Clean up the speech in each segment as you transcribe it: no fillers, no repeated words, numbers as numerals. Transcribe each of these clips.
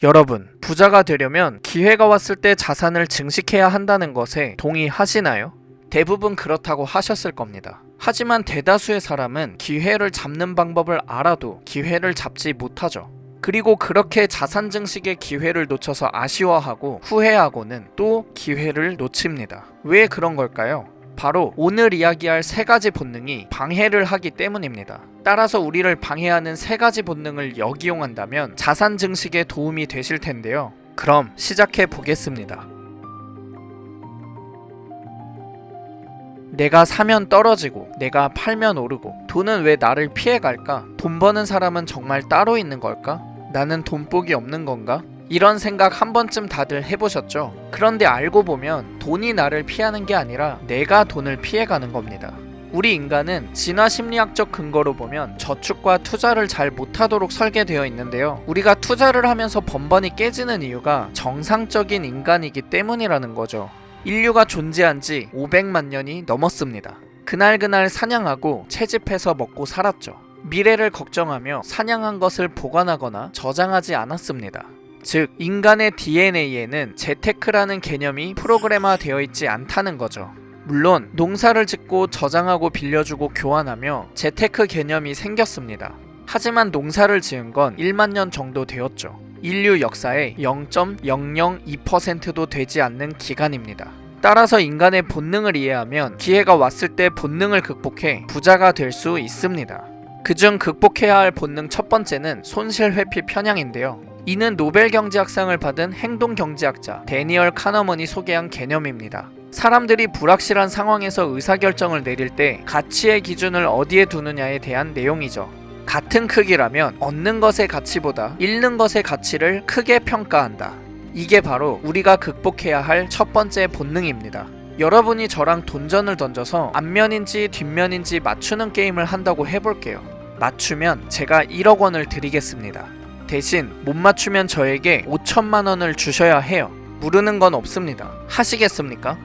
여러분, 부자가 되려면 기회가 왔을 때 자산을 증식해야 한다는 것에 동의하시나요? 대부분 그렇다고 하셨을 겁니다. 하지만 대다수의 사람은 기회를 잡는 방법을 알아도 기회를 잡지 못하죠. 그리고 그렇게 자산 증식의 기회를 놓쳐서 아쉬워하고 후회하고는 또 기회를 놓칩니다. 왜 그런 걸까요? 바로 오늘 이야기할 세 가지 본능이 방해를 하기 때문입니다. 따라서 우리를 방해하는 세 가지 본능을 역이용한다면 자산 증식에 도움이 되실 텐데요. 그럼 시작해 보겠습니다. 내가 사면 떨어지고 내가 팔면 오르고 돈은 왜 나를 피해갈까? 돈 버는 사람은 정말 따로 있는 걸까? 나는 돈복이 없는 건가? 이런 생각 한 번쯤 다들 해보셨죠? 그런데 알고 보면 돈이 나를 피하는 게 아니라 내가 돈을 피해가는 겁니다. 우리 인간은 진화 심리학적 근거로 보면 저축과 투자를 잘 못하도록 설계되어 있는데요. 우리가 투자를 하면서 번번이 깨지는 이유가 정상적인 인간이기 때문이라는 거죠. 인류가 존재한 지 500만 년이 넘었습니다. 그날그날 사냥하고 채집해서 먹고 살았죠. 미래를 걱정하며 사냥한 것을 보관하거나 저장하지 않았습니다. 즉, 인간의 DNA에는 재테크라는 개념이 프로그래마되어 있지 않다는 거죠. 물론 농사를 짓고 저장하고 빌려주고 교환하며 재테크 개념이 생겼습니다. 하지만 농사를 지은 건 1만 년 정도 되었죠. 인류 역사의 0.002%도 되지 않는 기간입니다. 따라서 인간의 본능을 이해하면 기회가 왔을 때 본능을 극복해 부자가 될 수 있습니다. 그중 극복해야 할 본능 첫 번째는 손실회피 편향인데요. 이는 노벨 경제학상을 받은 행동경제학자 데니얼 카너먼이 소개한 개념입니다. 사람들이 불확실한 상황에서 의사결정을 내릴 때 가치의 기준을 어디에 두느냐에 대한 내용이죠. 같은 크기라면 얻는 것의 가치보다 잃는 것의 가치를 크게 평가한다. 이게 바로 우리가 극복해야 할 첫 번째 본능입니다. 여러분이 저랑 돈전을 던져서 앞면인지 뒷면인지 맞추는 게임을 한다고 해볼게요. 맞추면 제가 1억 원을 드리겠습니다. 대신 못 맞추면 저에게 5천만 원을 주셔야 해요. 무르는 건 없습니다. 하시겠습니까?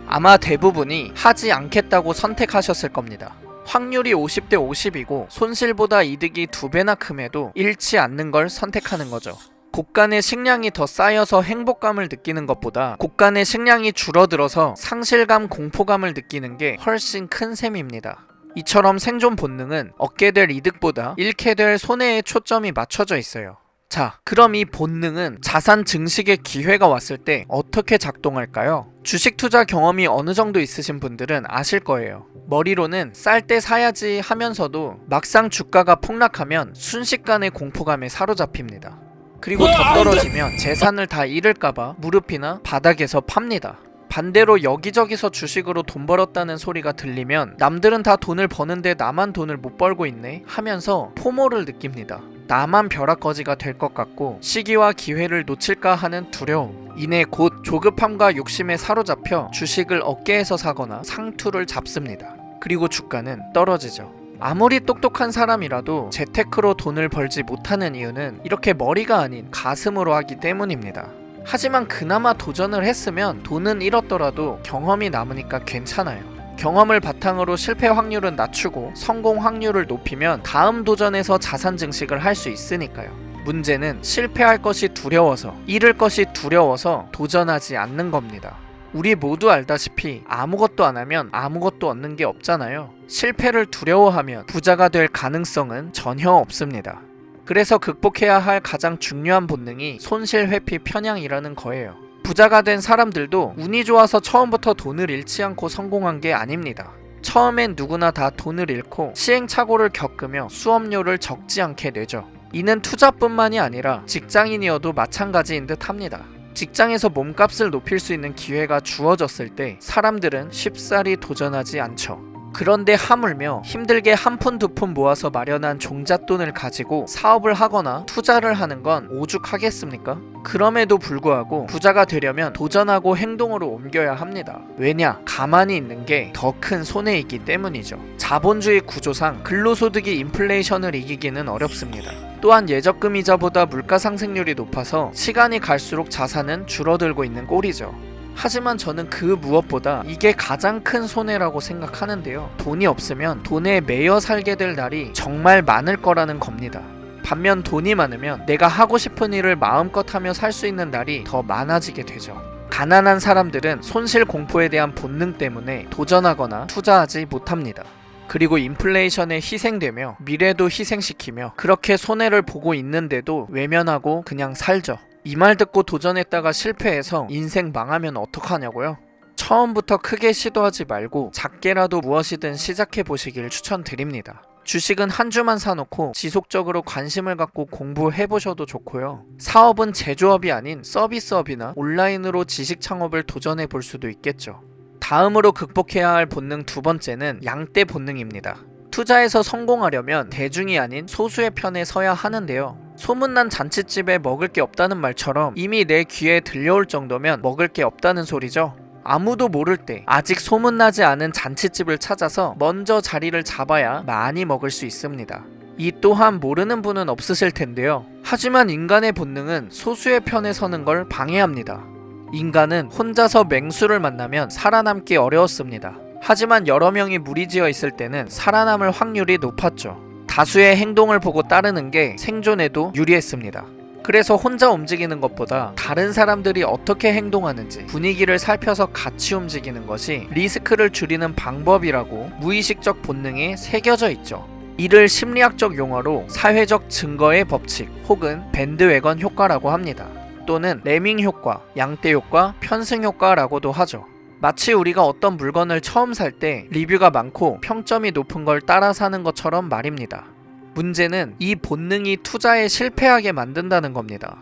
아마 대부분이 하지 않겠다고 선택하셨을 겁니다. 확률이 50대 50이고 손실보다 이득이 2배나 큼에도 잃지 않는 걸 선택하는 거죠. 곳간의 식량이 더 쌓여서 행복감을 느끼는 것보다 곳간의 식량이 줄어들어서 상실감, 공포감을 느끼는 게 훨씬 큰 셈입니다. 이처럼 생존 본능은 얻게 될 이득보다 잃게 될 손해에 초점이 맞춰져 있어요. 자, 그럼 이 본능은 자산 증식의 기회가 왔을 때 어떻게 작동할까요? 주식 투자 경험이 어느 정도 있으신 분들은 아실 거예요. 머리로는 쌀 때 사야지 하면서도 막상 주가가 폭락하면 순식간에 공포감에 사로잡힙니다. 그리고 더 떨어지면 재산을 다 잃을까봐 무릎이나 바닥에서 팝니다. 반대로 여기저기서 주식으로 돈 벌었다는 소리가 들리면 남들은 다 돈을 버는데 나만 돈을 못 벌고 있네 하면서 포모를 느낍니다. 나만 벼락거지가 될 것 같고 시기와 기회를 놓칠까 하는 두려움. 이내 곧 조급함과 욕심에 사로잡혀 주식을 어깨에서 사거나 상투를 잡습니다. 그리고 주가는 떨어지죠. 아무리 똑똑한 사람이라도 재테크로 돈을 벌지 못하는 이유는 이렇게 머리가 아닌 가슴으로 하기 때문입니다. 하지만 그나마 도전을 했으면 돈은 잃었더라도 경험이 남으니까 괜찮아요. 경험을 바탕으로 실패 확률은 낮추고 성공 확률을 높이면 다음 도전에서 자산 증식을 할 수 있으니까요. 문제는 실패할 것이 두려워서, 잃을 것이 두려워서 도전하지 않는 겁니다. 우리 모두 알다시피 아무것도 안 하면 아무것도 얻는 게 없잖아요. 실패를 두려워하면 부자가 될 가능성은 전혀 없습니다. 그래서 극복해야 할 가장 중요한 본능이 손실회피 편향이라는 거예요. 부자가 된 사람들도 운이 좋아서 처음부터 돈을 잃지 않고 성공한 게 아닙니다. 처음엔 누구나 다 돈을 잃고 시행착오를 겪으며 수업료를 적지 않게 내죠. 이는 투자뿐만이 아니라 직장인이어도 마찬가지인 듯 합니다. 직장에서 몸값을 높일 수 있는 기회가 주어졌을 때 사람들은 쉽사리 도전하지 않죠. 그런데 하물며 힘들게 한 푼 두 푼 모아서 마련한 종잣돈을 가지고 사업을 하거나 투자를 하는 건 오죽하겠습니까? 그럼에도 불구하고 부자가 되려면 도전하고 행동으로 옮겨야 합니다. 왜냐? 가만히 있는 게 더 큰 손해이기 때문이죠. 자본주의 구조상 근로소득이 인플레이션을 이기기는 어렵습니다. 또한 예적금 이자보다 물가 상승률이 높아서 시간이 갈수록 자산은 줄어들고 있는 꼴이죠. 하지만 저는 그 무엇보다 이게 가장 큰 손해라고 생각하는데요. 돈이 없으면 돈에 매여 살게 될 날이 정말 많을 거라는 겁니다. 반면 돈이 많으면 내가 하고 싶은 일을 마음껏 하며 살 수 있는 날이 더 많아지게 되죠. 가난한 사람들은 손실 공포에 대한 본능 때문에 도전하거나 투자하지 못합니다. 그리고 인플레이션에 희생되며 미래도 희생시키며 그렇게 손해를 보고 있는데도 외면하고 그냥 살죠. 이 말 듣고 도전했다가 실패해서 인생 망하면 어떡하냐고요? 처음부터 크게 시도하지 말고 작게라도 무엇이든 시작해 보시길 추천드립니다. 주식은 한 주만 사놓고 지속적으로 관심을 갖고 공부해 보셔도 좋고요. 사업은 제조업이 아닌 서비스업이나 온라인으로 지식 창업을 도전해 볼 수도 있겠죠. 다음으로 극복해야 할 본능 두 번째는 양떼 본능입니다. 투자에서 성공하려면 대중이 아닌 소수의 편에 서야 하는데요. 소문난 잔칫집에 먹을 게 없다는 말처럼 이미 내 귀에 들려올 정도면 먹을 게 없다는 소리죠. 아무도 모를 때 아직 소문나지 않은 잔칫집을 찾아서 먼저 자리를 잡아야 많이 먹을 수 있습니다. 이 또한 모르는 분은 없으실 텐데요. 하지만 인간의 본능은 소수의 편에 서는 걸 방해합니다. 인간은 혼자서 맹수를 만나면 살아남기 어려웠습니다. 하지만 여러 명이 무리지어 있을 때는 살아남을 확률이 높았죠. 다수의 행동을 보고 따르는 게 생존에도 유리했습니다. 그래서 혼자 움직이는 것보다 다른 사람들이 어떻게 행동하는지 분위기를 살펴서 같이 움직이는 것이 리스크를 줄이는 방법이라고 무의식적 본능에 새겨져 있죠. 이를 심리학적 용어로 사회적 증거의 법칙 혹은 밴드웨건 효과라고 합니다. 또는 레밍 효과, 양떼 효과, 편승 효과라고도 하죠. 마치 우리가 어떤 물건을 처음 살 때 리뷰가 많고 평점이 높은 걸 따라 사는 것처럼 말입니다. 문제는 이 본능이 투자에 실패하게 만든다는 겁니다.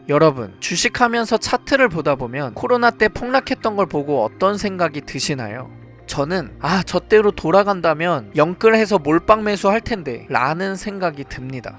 여러분, 주식하면서 차트를 보다 보면 코로나 때 폭락했던 걸 보고 어떤 생각이 드시나요? 저는 저대로 돌아간다면 영끌해서 몰빵 매수할 텐데 라는 생각이 듭니다.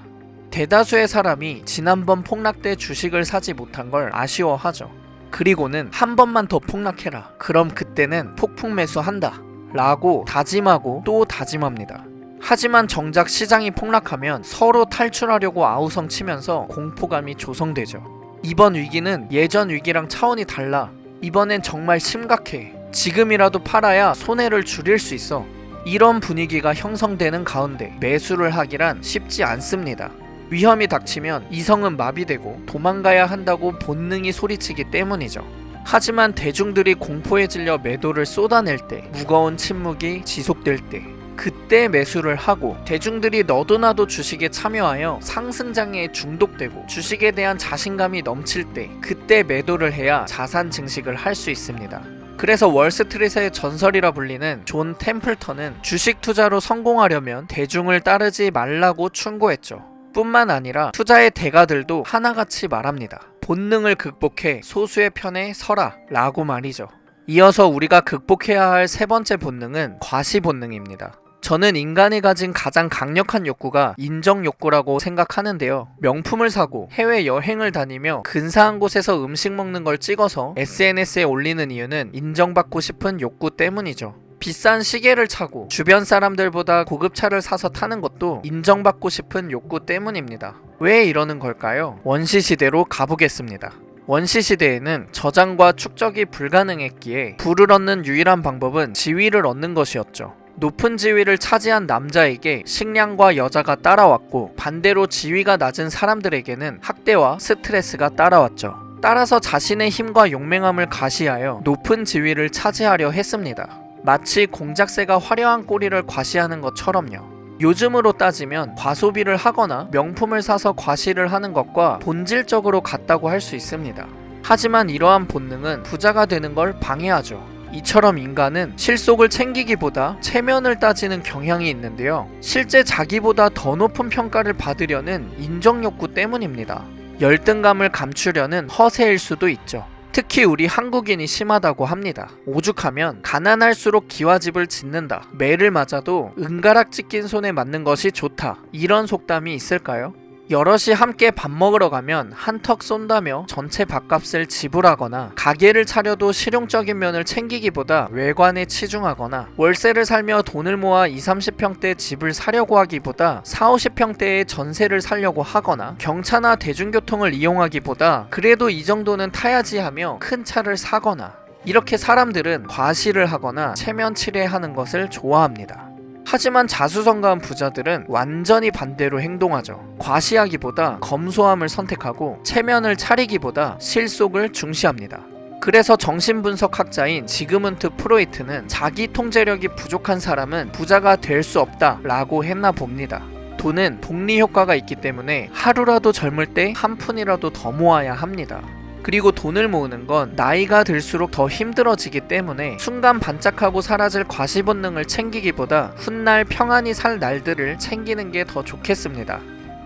대다수의 사람이 지난번 폭락 때 주식을 사지 못한 걸 아쉬워하죠. 그리고는 한 번만 더 폭락해라. 그럼 그때는 폭풍 매수한다. 라고 다짐하고 또 다짐합니다. 하지만 정작 시장이 폭락하면 서로 탈출하려고 아우성치면서 공포감이 조성되죠. 이번 위기는 예전 위기랑 차원이 달라. 이번엔 정말 심각해. 지금이라도 팔아야 손해를 줄일 수 있어. 이런 분위기가 형성되는 가운데 매수를 하기란 쉽지 않습니다. 위험이 닥치면 이성은 마비되고 도망가야 한다고 본능이 소리치기 때문이죠. 하지만 대중들이 공포에 질려 매도를 쏟아낼 때, 무거운 침묵이 지속될 때, 그때 매수를 하고 대중들이 너도나도 주식에 참여하여 상승장애에 중독되고 주식에 대한 자신감이 넘칠 때, 그때 매도를 해야 자산 증식을 할 수 있습니다. 그래서 월스트리트의 전설이라 불리는 존 템플턴은 주식 투자로 성공하려면 대중을 따르지 말라고 충고했죠. 뿐만 아니라 투자의 대가들도 하나같이 말합니다. 본능을 극복해 소수의 편에 서라 라고 말이죠. 이어서 우리가 극복해야 할 세 번째 본능은 과시 본능입니다. 저는 인간이 가진 가장 강력한 욕구가 인정 욕구라고 생각하는데요. 명품을 사고 해외 여행을 다니며 근사한 곳에서 음식 먹는 걸 찍어서 SNS에 올리는 이유는 인정받고 싶은 욕구 때문이죠. 비싼 시계를 차고 주변 사람들보다 고급차를 사서 타는 것도 인정받고 싶은 욕구 때문입니다. 왜 이러는 걸까요? 원시시대로 가보겠습니다. 원시시대에는 저장과 축적이 불가능했기에 부를 얻는 유일한 방법은 지위를 얻는 것이었죠. 높은 지위를 차지한 남자에게 식량과 여자가 따라왔고 반대로 지위가 낮은 사람들에게는 학대와 스트레스가 따라왔죠. 따라서 자신의 힘과 용맹함을 가시하여 높은 지위를 차지하려 했습니다. 마치 공작새가 화려한 꼬리를 과시하는 것처럼요. 요즘으로 따지면 과소비를 하거나 명품을 사서 과시를 하는 것과 본질적으로 같다고 할 수 있습니다. 하지만 이러한 본능은 부자가 되는 걸 방해하죠. 이처럼 인간은 실속을 챙기기보다 체면을 따지는 경향이 있는데요. 실제 자기보다 더 높은 평가를 받으려는 인정욕구 때문입니다. 열등감을 감추려는 허세일 수도 있죠. 특히 우리 한국인이 심하다고 합니다. 오죽하면 가난할수록 기와집을 짓는다. 매를 맞아도 은가락 찢긴 손에 맞는 것이 좋다. 이런 속담이 있을까요? 여럿이 함께 밥 먹으러 가면 한턱 쏜다며 전체 밥값을 지불하거나 가게를 차려도 실용적인 면을 챙기기보다 외관에 치중하거나 월세를 살며 돈을 모아 20-30평대 집을 사려고 하기보다 40-50평대의 전세를 살려고 하거나 경차나 대중교통을 이용하기보다 그래도 이 정도는 타야지 하며 큰 차를 사거나 이렇게 사람들은 과시를 하거나 체면치레하는 것을 좋아합니다. 하지만 자수성가한 부자들은 완전히 반대로 행동하죠. 과시하기보다 검소함을 선택하고 체면을 차리기보다 실속을 중시합니다. 그래서 정신분석학자인 지그문트 프로이트는 자기 통제력이 부족한 사람은 부자가 될 수 없다 라고 했나 봅니다. 돈은 복리 효과가 있기 때문에 하루라도 젊을 때 한 푼이라도 더 모아야 합니다. 그리고 돈을 모으는 건 나이가 들수록 더 힘들어지기 때문에 순간 반짝하고 사라질 과시 본능을 챙기기보다 훗날 평안히 살 날들을 챙기는 게 더 좋겠습니다.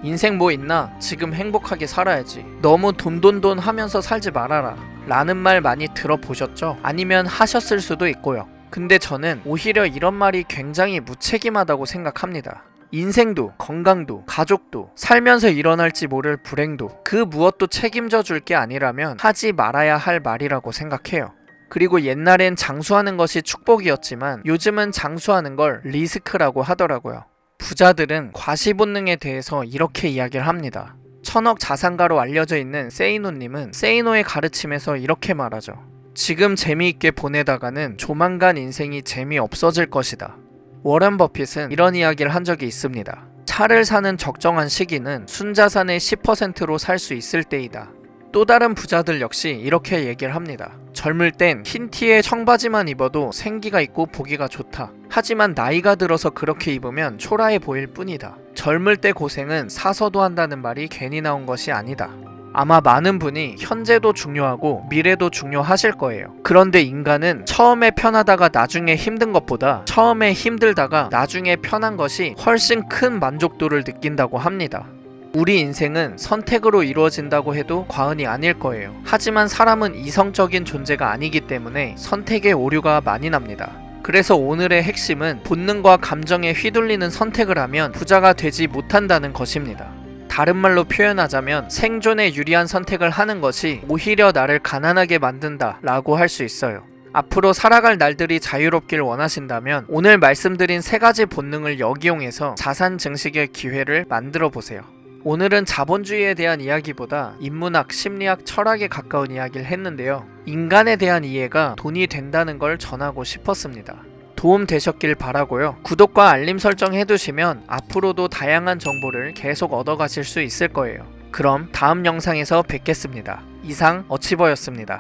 인생 뭐 있나? 지금 행복하게 살아야지. 너무 돈돈돈 하면서 살지 말아라 라는 말 많이 들어보셨죠? 아니면 하셨을 수도 있고요. 근데 저는 오히려 이런 말이 굉장히 무책임하다고 생각합니다. 인생도 건강도 가족도 살면서 일어날지 모를 불행도 그 무엇도 책임져 줄 게 아니라면 하지 말아야 할 말이라고 생각해요. 그리고 옛날엔 장수하는 것이 축복이었지만 요즘은 장수하는 걸 리스크라고 하더라고요. 부자들은 과시 본능에 대해서 이렇게 이야기를 합니다. 1000억 자산가로 알려져 있는 세이노님은 세이노의 가르침에서 이렇게 말하죠. 지금 재미있게 보내다가는 조만간 인생이 재미없어질 것이다. 워런 버핏은 이런 이야기를 한 적이 있습니다. 차를 사는 적정한 시기는 순자산의 10%로 살 수 있을 때이다. 또 다른 부자들 역시 이렇게 얘기를 합니다. 젊을 땐 흰 티에 청바지만 입어도 생기가 있고 보기가 좋다. 하지만 나이가 들어서 그렇게 입으면 초라해 보일 뿐이다. 젊을 때 고생은 사서도 한다는 말이 괜히 나온 것이 아니다. 아마 많은 분이 현재도 중요하고 미래도 중요하실 거예요. 그런데 인간은 처음에 편하다가 나중에 힘든 것보다 처음에 힘들다가 나중에 편한 것이 훨씬 큰 만족도를 느낀다고 합니다. 우리 인생은 선택으로 이루어진다고 해도 과언이 아닐 거예요. 하지만 사람은 이성적인 존재가 아니기 때문에 선택의 오류가 많이 납니다. 그래서 오늘의 핵심은 본능과 감정에 휘둘리는 선택을 하면 부자가 되지 못한다는 것입니다. 다른 말로 표현하자면 생존에 유리한 선택을 하는 것이 오히려 나를 가난하게 만든다 라고 할 수 있어요. 앞으로 살아갈 날들이 자유롭길 원하신다면 오늘 말씀드린 3가지 본능을 역이용해서 자산 증식의 기회를 만들어 보세요. 오늘은 자본주의에 대한 이야기보다 인문학, 심리학, 철학에 가까운 이야기를 했는데요. 인간에 대한 이해가 돈이 된다는 걸 전하고 싶었습니다. 도움 되셨길 바라고요. 구독과 알림 설정 해두시면 앞으로도 다양한 정보를 계속 얻어가실 수 있을 거예요. 그럼 다음 영상에서 뵙겠습니다. 이상 어치버였습니다.